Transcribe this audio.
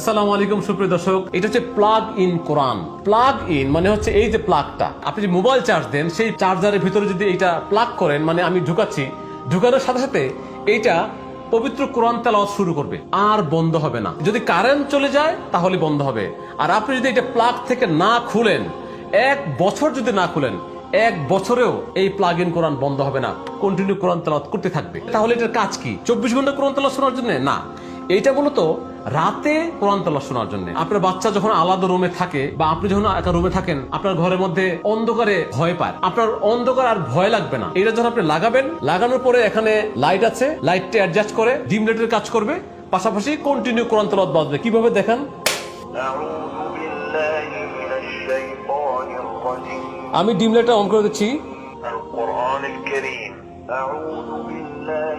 আসসালামু আলাইকুম সুপ্রিয় দর্শক, এটা হচ্ছে plug in Quran. Plug in মানে হচ্ছে এই যে প্লাগটা, আপনি যে মোবাইল চার্জ দেন সেই চার্জারের ভিতরে যদি এইটা প্লাগ করেন, মানে আমি ঢুকাচ্ছি, ঢুকানোর সাথে সাথে এইটা পবিত্র কোরআন তেলাওয়াত শুরু করবে, আর বন্ধ হবে না। যদি কারেন্ট চলে যায় তাহলে বন্ধ হবে। আর আপনি যদি এটা প্লাগ থেকে না খুলেন, 1 বছর যদি না খুলেন, 1 বছরেও এই প্লাগ ইন কোরআন বন্ধ হবে না, কন্টিনিউ কোরআন তেলাওয়াত করতে থাকবে। তাহলে এটার কাজ কি? 24 ঘন্টা কোরআন তেলাওয়াত শোনার জন্য না, এইটা মূলত রাতে কোরআন তেলাওয়াত শোনার জন্য। আপনার বাচ্চা যখন আলাদা রুমে থাকে বা আপনি যখন একা রুমে থাকেন, আপনার ঘরের মধ্যে অন্ধকারে ভয় পায়, আপনার অন্ধকার আর ভয় লাগবে না। এটা যখন আপনি লাগাবেন, লাগানোর পরে এখানে লাইট আছে, লাইটটা অ্যাডজাস্ট করে ডিম লাইটের কাজ করবে, পাশাপাশি কন্টিনিউ কোরআন তেলাওয়াত বাজবে। কিভাবে দেখেন? আমি ডিম লাইটটা অন করে দিচ্ছি। القرآن الكريم أعوذ بالله